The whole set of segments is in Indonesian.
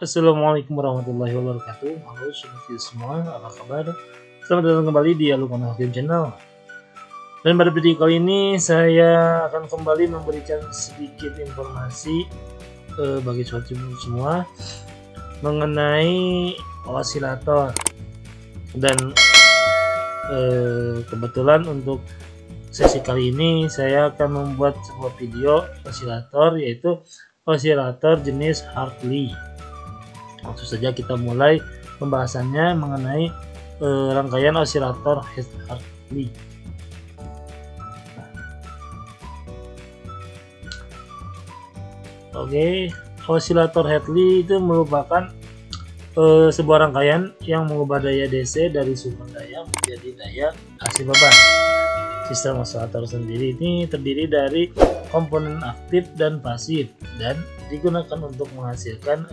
Assalamualaikum warahmatullahi wabarakatuh. Halo sobat semua, apa kabar? Selamat datang kembali di Alukon Hakim Channel. Dan pada video kali ini saya akan kembali memberikan sedikit informasi bagi sobat semua mengenai osilator. Dan kebetulan untuk sesi kali ini saya akan membuat sebuah video osilator, yaitu osilator jenis Hartley. Langsung saja kita mulai pembahasannya mengenai rangkaian osilator Hartley. Oke, osilator Hartley itu merupakan sebuah rangkaian yang mengubah daya DC dari sumber daya menjadi daya AC beban. Sistem osilator sendiri ini terdiri dari komponen aktif dan pasif dan digunakan untuk menghasilkan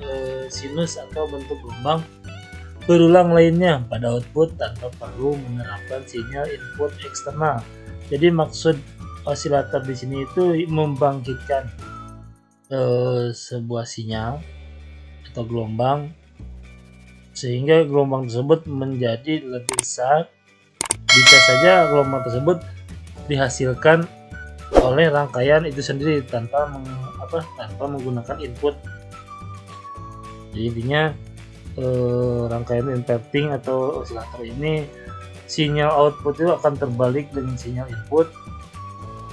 sinus atau bentuk gelombang berulang lainnya pada output tanpa perlu menerapkan sinyal input eksternal. Jadi maksud osilator di sini itu membangkitkan sebuah sinyal atau gelombang sehingga gelombang tersebut menjadi lebih besar. Bisa saja gelombang tersebut dihasilkan oleh rangkaian itu sendiri tanpa menggunakan input. Jadi intinya rangkaian inverting atau osilator ini sinyal output itu akan terbalik dengan sinyal input,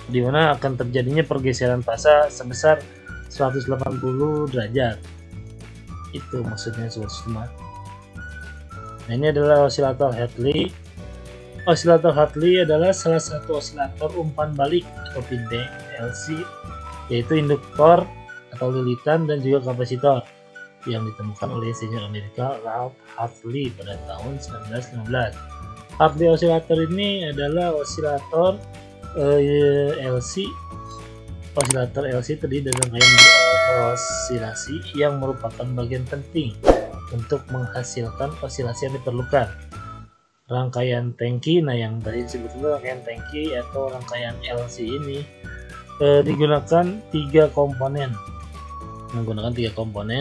di mana akan terjadinya pergeseran fasa sebesar 180 derajat. Itu maksudnya sobat semua. Nah, ini adalah osilator Hartley. Osilator Hartley adalah salah satu osilator umpan balik atau feedback LC, yaitu induktor atau lilitan dan juga kapasitor yang ditemukan oleh insinyur Amerika Ralph Hartley pada tahun 1915. Hartley osilator ini adalah osilator LC. Osilator LC terdiri dari rangkaian osilasi yang merupakan bagian penting untuk menghasilkan osilasi yang diperlukan. Rangkaian tangki, nah yang tadi disebutkan rangkaian tangki atau rangkaian LC ini digunakan tiga komponen,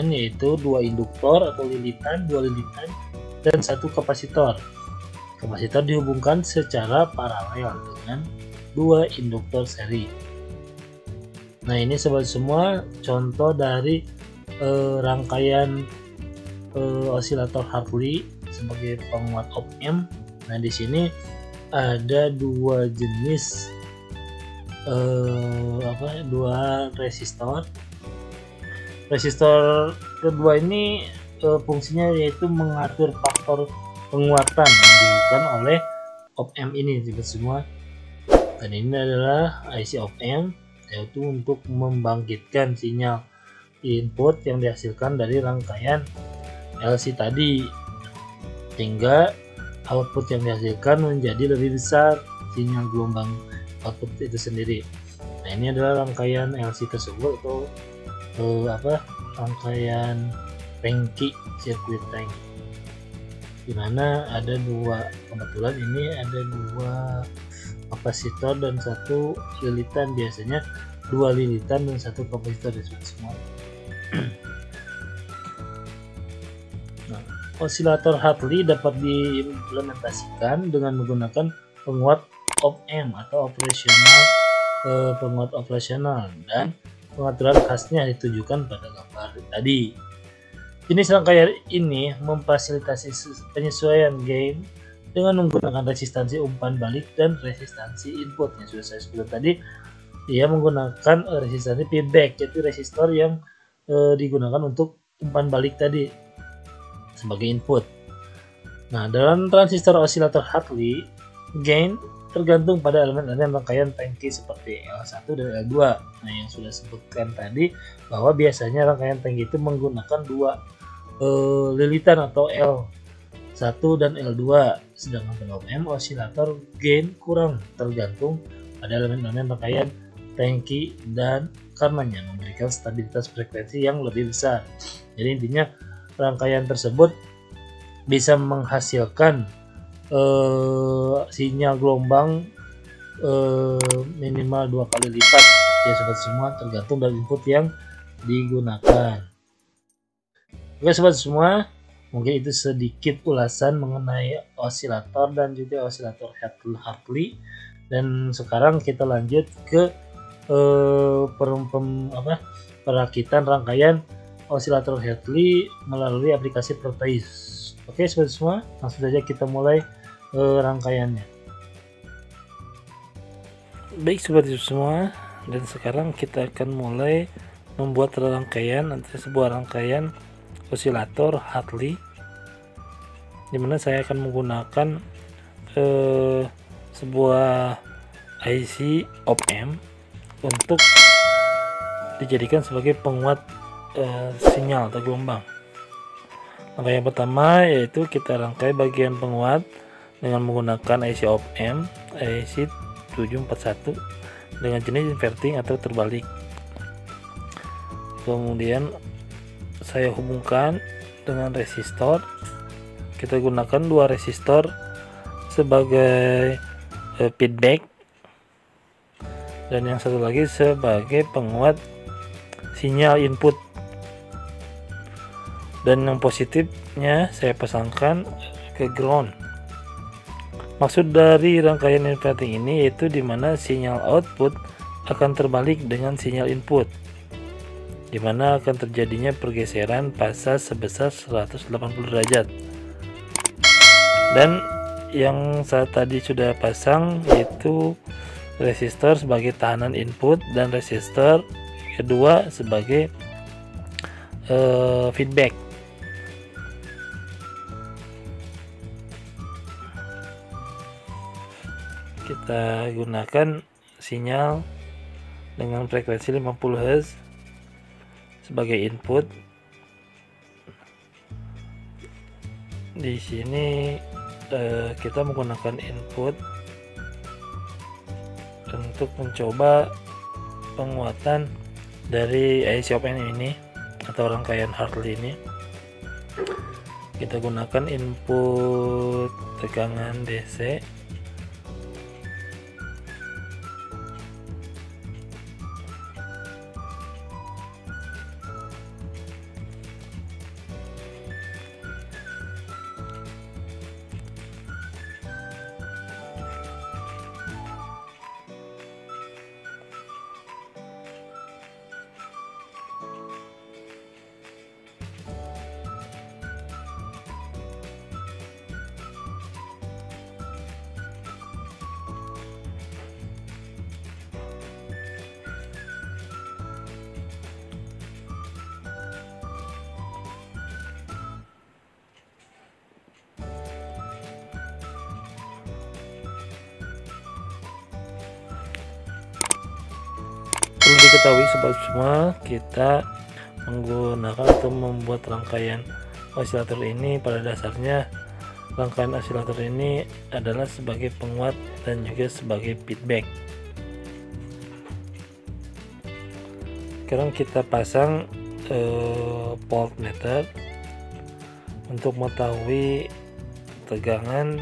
yaitu dua induktor atau dua lilitan dan satu kapasitor. Kapasitor dihubungkan secara paralel dengan dua induktor seri. Nah, ini sobat semua contoh dari rangkaian osilator Hartley sebagai penguat op-amp. Nah, di sini ada dua jenis dua resistor. Resistor kedua ini fungsinya yaitu mengatur faktor penguatan yang dilakukan oleh op-amp ini juga semua. Dan ini adalah IC op-amp, yaitu untuk membangkitkan sinyal input yang dihasilkan dari rangkaian LC tadi, sehingga output yang dihasilkan menjadi lebih besar sinyal gelombang output itu sendiri. Nah, ini adalah rangkaian LC tersebut atau rangkaian tangki, sirkuit tank, dimana ada dua, kebetulan ini ada dua kapasitor dan satu lilitan, biasanya dua lilitan dan satu kapasitor di semua. Osilator Hartley dapat diimplementasikan dengan menggunakan penguat op-amp atau penguat operasional, dan pengaturan khasnya ditujukan pada gambar tadi. Jenis rangkaian ini memfasilitasi penyesuaian gain dengan menggunakan resistansi umpan balik dan resistansi input yang sudah saya sebutkan tadi. Dia menggunakan resistansi feedback, yaitu resistor yang digunakan untuk umpan balik tadi sebagai input. Nah, dalam transistor osilator Hartley, gain tergantung pada elemen-elemen rangkaian tangki seperti L1 dan L2. Nah, yang sudah sebutkan tadi bahwa biasanya rangkaian tangki itu menggunakan dua lilitan atau L1 dan L2, sedangkan pada op-amp osilator gain kurang tergantung pada elemen-elemen rangkaian tangki dan karenanya memberikan stabilitas frekuensi yang lebih besar. Jadi intinya rangkaian tersebut bisa menghasilkan sinyal gelombang minimal 2 kali lipat ya sobat semua, tergantung dari input yang digunakan. Oke sobat semua, mungkin itu sedikit ulasan mengenai osilator dan juga osilator Hartley. Dan sekarang kita lanjut ke perakitan rangkaian osilator Hartley melalui aplikasi Proteus. Oke sobat semua, langsung saja kita mulai rangkaiannya. Baik sobat semua, dan sekarang kita akan mulai membuat rangkaian atau sebuah rangkaian osilator Hartley, dimana saya akan menggunakan sebuah IC op-amp untuk dijadikan sebagai penguat sinyal atau gelombang. Langkah yang pertama yaitu kita rangkai bagian penguat dengan menggunakan IC op-amp IC 741 dengan jenis inverting atau terbalik. Kemudian saya hubungkan dengan resistor. Kita gunakan 2 resistor sebagai feedback dan yang satu lagi sebagai penguat sinyal input. Dan yang positifnya saya pasangkan ke ground. Maksud dari rangkaian inverting ini yaitu dimana sinyal output akan terbalik dengan sinyal input, dimana akan terjadinya pergeseran fasa sebesar 180 derajat. Dan yang saya tadi sudah pasang yaitu resistor sebagai tahanan input dan resistor kedua sebagai feedback. Kita gunakan sinyal dengan frekuensi 50 Hz sebagai input. Di sini kita menggunakan input untuk mencoba penguatan dari IC op-amp ini atau rangkaian Hartley ini. Kita gunakan input tegangan DC. Perlu diketahui sobat semua, kita menggunakan atau membuat rangkaian osilator ini pada dasarnya rangkaian osilator ini adalah sebagai penguat dan juga sebagai feedback. Sekarang kita pasang voltmeter untuk mengetahui tegangan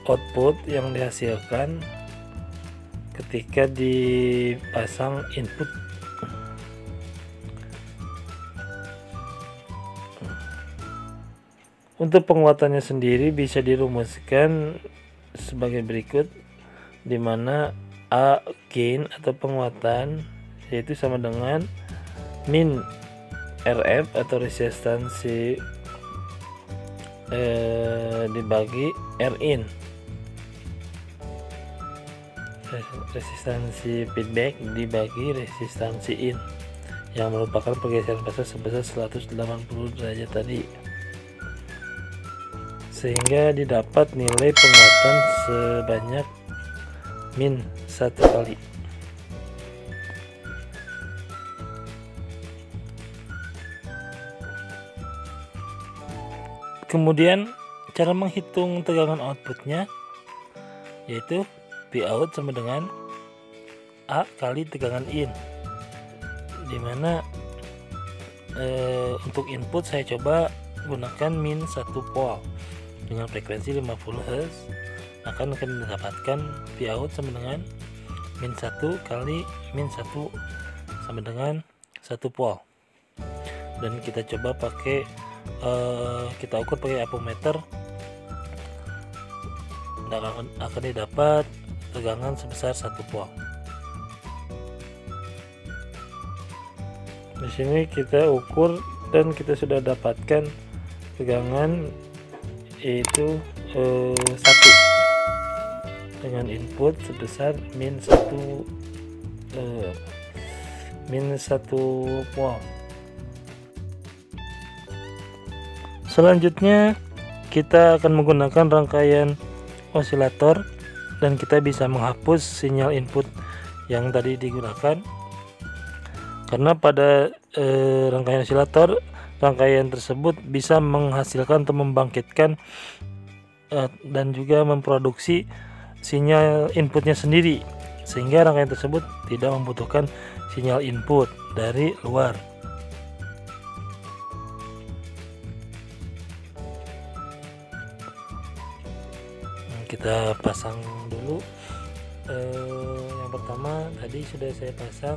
output yang dihasilkan ketika dipasang input. Untuk penguatannya sendiri bisa dirumuskan sebagai berikut, dimana A gain atau penguatan yaitu sama dengan min RF atau resistansi dibagi Rin, resistansi feedback dibagi resistansi in, yang merupakan pergeseran fase sebesar 180 derajat tadi, sehingga didapat nilai penguatan sebanyak min 1 kali. Kemudian cara menghitung tegangan outputnya yaitu Vout sama dengan A kali tegangan in, dimana untuk input saya coba gunakan min 1 volt dengan frekuensi 50 Hz, akan mendapatkan Vout sama dengan min 1 kali min 1 sama dengan 1 volt. dan kita coba pakai kita ukur pakai ampermeter, dan akan didapat tegangan sebesar 1 volt. Di sini kita ukur dan kita sudah dapatkan tegangan yaitu 1 dengan input sebesar min 1 volt. Selanjutnya kita akan menggunakan rangkaian osilator dan kita bisa menghapus sinyal input yang tadi digunakan, karena pada rangkaian osilator, rangkaian tersebut bisa menghasilkan atau membangkitkan dan juga memproduksi sinyal inputnya sendiri, sehingga rangkaian tersebut tidak membutuhkan sinyal input dari luar. Kita pasang dulu. Yang pertama tadi sudah saya pasang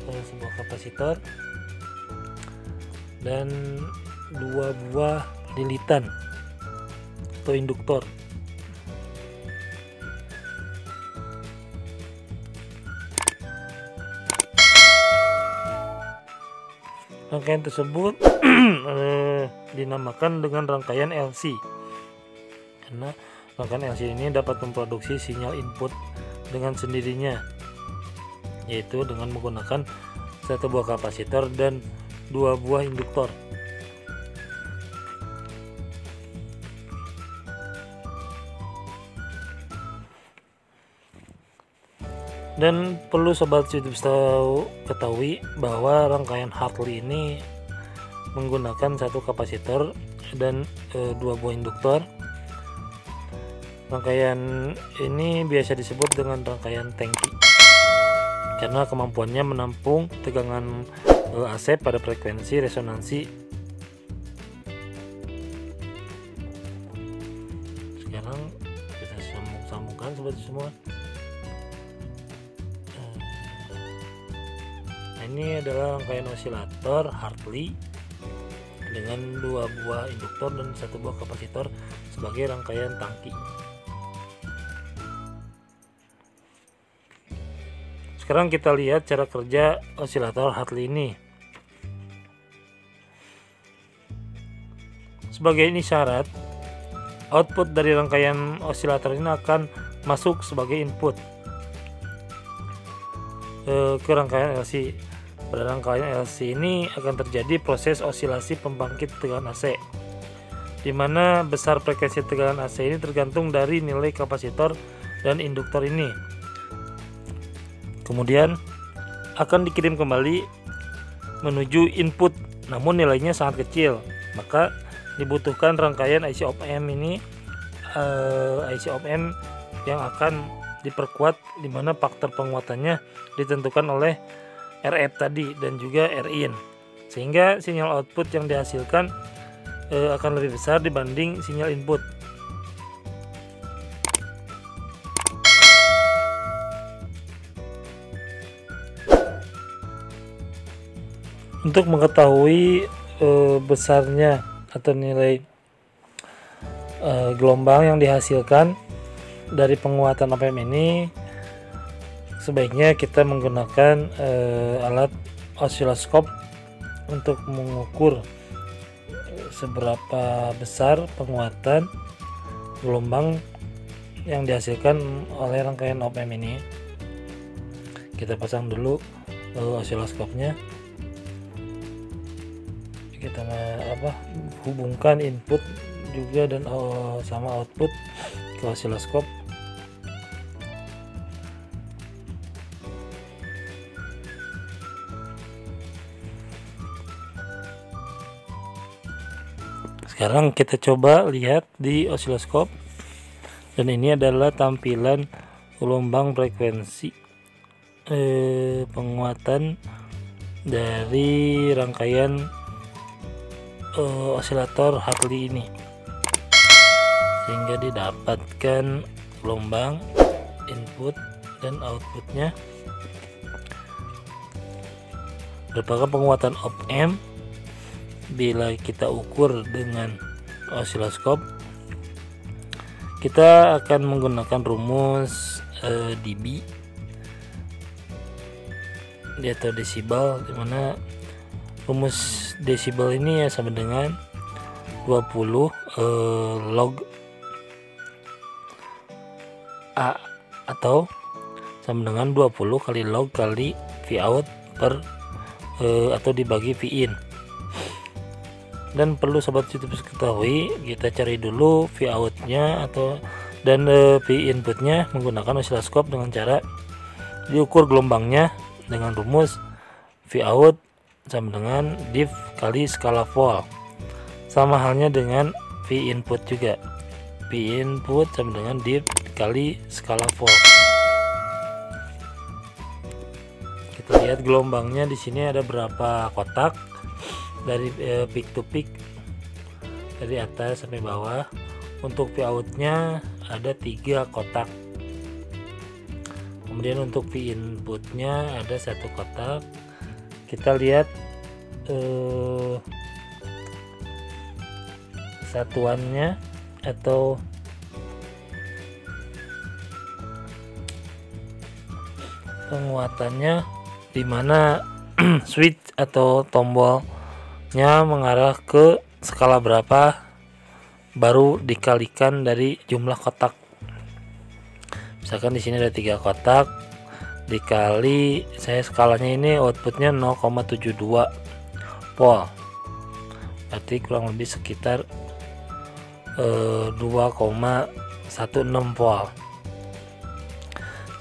sebuah kapasitor dan 2 buah lilitan atau induktor. Rangkaian tersebut dinamakan dengan rangkaian LC, karena rangkaian LC ini dapat memproduksi sinyal input dengan sendirinya, yaitu dengan menggunakan 1 buah kapasitor dan 2 buah induktor. Dan perlu sobat YouTube ketahui bahwa rangkaian Hartley ini menggunakan 1 kapasitor dan 2 buah induktor. Rangkaian ini biasa disebut dengan rangkaian tangki karena kemampuannya menampung tegangan AC pada frekuensi resonansi. Sekarang kita sambungkan sobat semua. Nah, ini adalah rangkaian osilator Hartley dengan 2 buah induktor dan 1 buah kapasitor sebagai rangkaian tangki. Sekarang kita lihat cara kerja osilator Hartley ini. Sebagai isyarat, output dari rangkaian osilator ini akan masuk sebagai input ke rangkaian LC. Pada rangkaian LC ini akan terjadi proses osilasi pembangkit tegangan AC, di mana besar frekuensi tegangan AC ini tergantung dari nilai kapasitor dan induktor ini. Kemudian akan dikirim kembali menuju input, namun nilainya sangat kecil, maka dibutuhkan rangkaian IC op-amp ini, IC op-amp yang akan diperkuat, di mana faktor penguatannya ditentukan oleh RF tadi dan juga Rin, sehingga sinyal output yang dihasilkan akan lebih besar dibanding sinyal input. Untuk mengetahui besarnya atau nilai gelombang yang dihasilkan dari penguatan op-amp ini, sebaiknya kita menggunakan alat osiloskop untuk mengukur seberapa besar penguatan gelombang yang dihasilkan oleh rangkaian op-amp ini. Kita pasang dulu osiloskopnya. Kita hubungkan input juga dan sama output ke osiloskop. Sekarang kita coba lihat di osiloskop, dan ini adalah tampilan gelombang frekuensi penguatan dari rangkaian osilator Hartley ini, sehingga didapatkan gelombang input dan outputnya merupakan penguatan op-amp bila kita ukur dengan osiloskop, kita akan menggunakan rumus dB atau desibel, dimana rumus desibel ini ya sama dengan 20 log A atau sama dengan 20 kali log kali V out per atau dibagi V in. Dan perlu sobat YouTube ketahui, kita cari dulu V outnya dan V inputnya menggunakan osiloskop dengan cara diukur gelombangnya dengan rumus V out sama dengan div kali skala volt. Sama halnya dengan V input juga, V input sama dengan div kali skala volt. Kita lihat gelombangnya di sini ada berapa kotak dari peak to peak, dari atas sampai bawah. Untuk V outnya ada 3 kotak, kemudian untuk V inputnya ada 1 kotak. Kita lihat satuannya atau penguatannya, di mana switch atau tombolnya mengarah ke skala berapa baru dikalikan dari jumlah kotak. Misalkan di sini ada 3 kotak dikali, saya skalanya ini outputnya 0,72 volt, berarti kurang lebih sekitar 2,16 volt.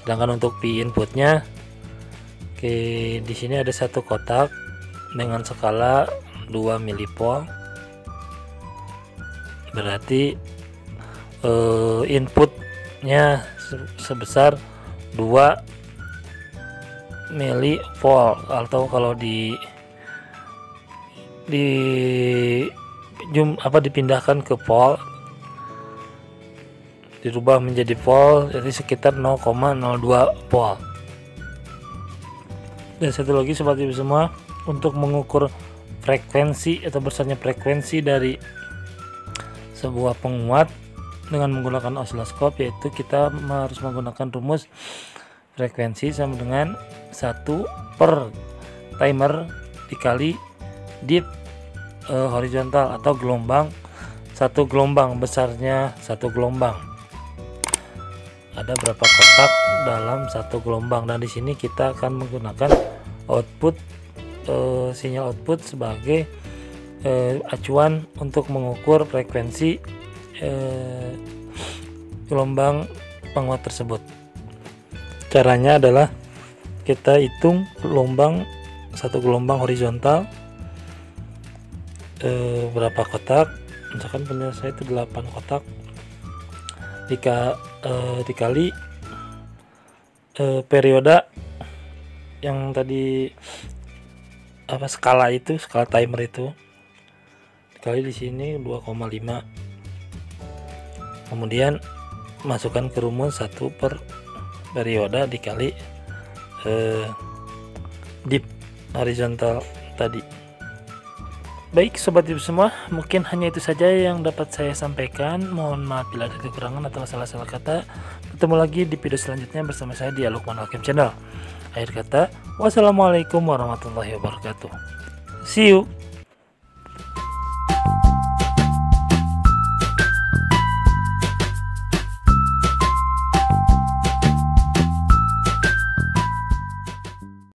Sedangkan untuk P inputnya, di sini ada 1 kotak dengan skala 2 mV, berarti inputnya sebesar 2 mV, atau kalau dipindahkan ke volt, dirubah menjadi volt, jadi sekitar 0,02 volt. Dan satu lagi sobat ibu semua, untuk mengukur frekuensi atau besarnya frekuensi dari sebuah penguat dengan menggunakan osiloskop, yaitu kita harus menggunakan rumus frekuensi sama dengan 1 per timer dikali div horizontal atau gelombang, 1 gelombang, besarnya 1 gelombang. Ada berapa kotak dalam 1 gelombang, dan di sini kita akan menggunakan output sinyal output sebagai acuan untuk mengukur frekuensi gelombang penguat tersebut. Caranya adalah kita hitung gelombang, 1 gelombang horizontal berapa kotak. Misalkan punya saya itu 8 kotak, dikali periode yang tadi skala timer itu, dikali di sini 2,5, kemudian masukkan ke rumus 1 per periode dikali div horizontal tadi. Baik sobat ibu semua, mungkin hanya itu saja yang dapat saya sampaikan. Mohon maaf bila ada kekurangan atau salah-salah kata. Ketemu lagi di video selanjutnya bersama saya di Lukman Hakim Channel. Akhir kata, wassalamualaikum warahmatullahi wabarakatuh. See you.